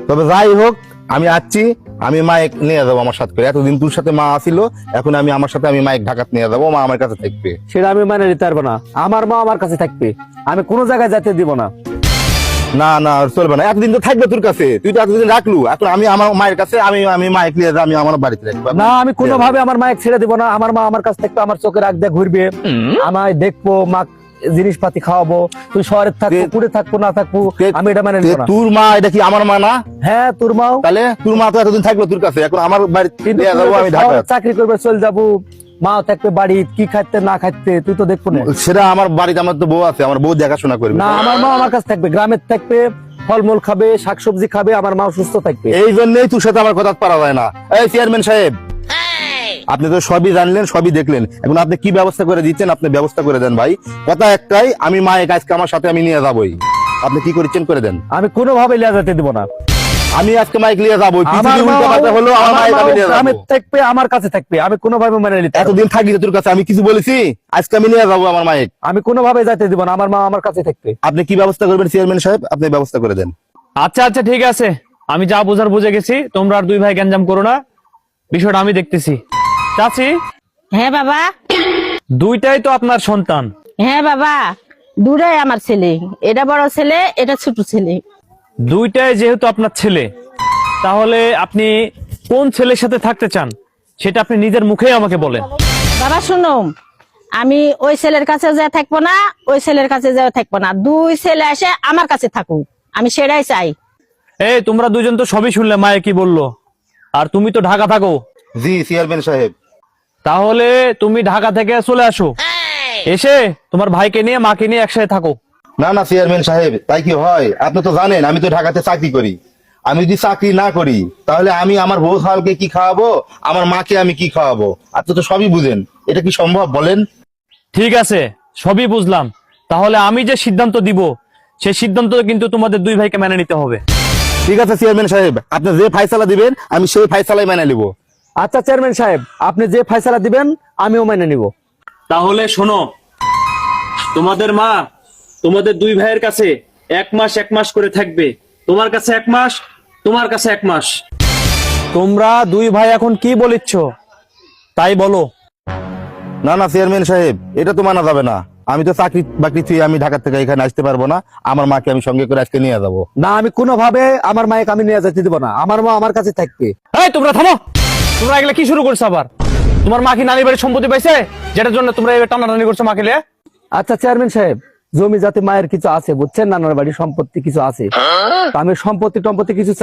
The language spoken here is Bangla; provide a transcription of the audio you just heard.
তবে যাই হোক আমি আসছি, আমি মাইক নিয়ে যাবো আমার সাথে করে। এতদিন তোর সাথে মা আসিল, এখন আমি আমার সাথে আমি মাইক ঢাকাত নিয়ে যাবো, মা আমার কাছে থাকবে। সেটা আমি মানে নিতে পারবো না, আমার মা আমার কাছে থাকবে, আমি কোনো জায়গায় যেতে দিব না। না না চলবে না, এতদিন তো থাকবে তোর কাছে, তুই তো এতদিন রাখলু, এখন আমি আমার মায়ের কাছে আমি আমি মাইক নিয়ে যাবো, আমি আমার বাড়িতে রাখবো। না আমি কোনোভাবে আমার মাইক ছেড়ে দিব না, আমার মা আমার কাছে থাকবে, আমার চোখে রাখ দিয়ে ঘুরবে, আমায় দেখবো, মা জিনিসপাতি খাওয়াবো, তুই শহরে থাকবো পুরে থাকবো না থাকবো, আমি এটা মানে নিব না। তোর মা এটা কি আমার মা না? হ্যাঁ তোর মাও। তাহলে তোর মা তো এতদিন থাকলো তোর কাছে, এখন আমার বাড়িতে নিয়ে যাবো আমি ঢাকা। চাকরি করবে চলে যাবো, মা থাকবে বাড়ি, কি খাইতে না খাইতে তুই তো দেখবো না। সেটা আমার বাড়িতে আমার তো বউ আছে, আমার বউ দেখাশোনা করবে। না আমার মা আমার কাছে থাকবে, গ্রামের থাকবে, ফলমূল খাবে, শাকসবজি খাবে, আমার মা সুস্থ থাকবে। এই জন্যই তোর সাথে আমার কথা পারা যায় না। এই চেয়ারম্যান সাহেব, আপনি তো সবই জানলেন, সবই দেখলেন, এখন আপনি কি ব্যবস্থা করে দিচ্ছেন আপনি ব্যবস্থা করে দেন ভাই। কথা একটাই, আমি মায়ের আজকে আমার সাথে আমি নিয়ে যাবোই, আপনি কি করছেন করে দেন। আমি কোনোভাবে লিয়া যেতে দিব না, আমি আজকে মাইক নিয়ে যাবো, আমার মা হলো আমার মাইক আমি নিয়ে যাবো। গ্রামের থাকবে, আমার কাছে থাকবে, আমি কোনোভাবে মেনে নিতে পারবো না। এতদিন থাকি তোর কাছে, আমি কিছু বলেছি? আজকে আমি নিয়ে যাবো আমার মাইক। আমি কোনোভাবে যেতে দিব না, আমার মা আমার কাছে থাকবে। আপনি কি ব্যবস্থা করবেন চেয়ারম্যান সাহেব, আপনি ব্যবস্থা করে দেন। আচ্ছা আচ্ছা ঠিক আছে, আমি যা বোঝার বুঝে গেছি, তোমরা আর দুই ভাই গ্যাঞ্জাম করো না, বিষয়টা আমি দেখতেছি। চাচি, হ্যাঁ বাবা। দুইটাই তো আপনার সন্তান। হ্যাঁ বাবা, দুটাই আমার ছেলে, এটা বড় ছেলে, এটা ছোট ছেলে। দুইটাই যেহেতু আপনার ছেলে, তাহলে আপনি কোন ছেলের সাথে থাকতে চান সেটা আপনি নিজের মুখেই আমাকে বলেন। বাবা শুনো, আমি ওই ছেলের কাছে যা থাকবো না, ওই ছেলের কাছে যা থাকবো না, দুই ছেলে এসে আমার কাছে থাকুক, আমি সেটাই চাই। এই তোমরা দুইজন তো সবই শুনলে মায়ে কি বললো, আর তুমি তো ঢাকা থাকো। জি চেয়ারম্যান সাহেব। তাহলে তুমি ঢাকা থেকে চলে আসো, এসে তোমার ভাইকে নিয়ে মাকে নিয়ে একসাথে থাকো। না না চেয়ারম্যান সাহেব, তাই কি হয়? আপনি তো জানেন আমি তো ঢাকাতে চাকরি করি, আমি যদি চাকরি না করি তাহলে আমি আমার বউ সালকে কি খাওয়াবো, আমার মাকে আমি কি খাওয়াবো? আপনি তো সবই বুঝেন, এটা কি সম্ভব বলেন? ঠিক আছে, সবই বুঝলাম, তাহলে আমি যে সিদ্ধান্ত দিব সেই সিদ্ধান্ত কিন্তু তোমাদের দুই ভাইকে মেনে নিতে হবে। ঠিক আছে চেয়ারম্যান সাহেব, আপনি যে ফাইসালা দিবেন আমি সেই ফাইসালাই মেনে নিব। আচ্ছা চেয়ারম্যান সাহেব, আপনি যে ফয়সালা দিবেন আমিও মেনে নিব। তাহলে শোনো, তোমাদের মা তোমাদের দুই ভাইয়ের কাছে এক মাস করে থাকবে, তোমার কাছে 1 মাস, তোমার কাছে 1 মাস। তোমরা দুই ভাই এখন কি বলিচ্ছ তাই বলো। না না চেয়ারম্যান সাহেব, এটা তো মানা যাবে না, আমি তো চাকরি বাকরি থেকে আমি ঢাকা থেকে এখানে আসতে পারবো না, আমার মাকে আমি সঙ্গে করে আজকে নিয়ে যাবো। না আমি কোনোভাবে আমার মাইক আমি নিয়ে যেতে দিব না, আমার মা আমার কাছে থাকবে। এই তোমরা থামো, তোমরা এগুলা কি শুরু করছো আবার? তোমার মা কি নানির বাড়ির সম্পত্তি পাইছে যেটার জন্য তোমরা এবার টানাটানি করছো মাকে লিয়ে? আচ্ছা চেয়ারম্যান সাহেব, জমি জাতি মায়ের কিছু আছে বুঝছেন, নানার বাড়ির সম্পত্তি কিছু আছে, তা আমি সম্পত্তি টম্পত্তি কিছু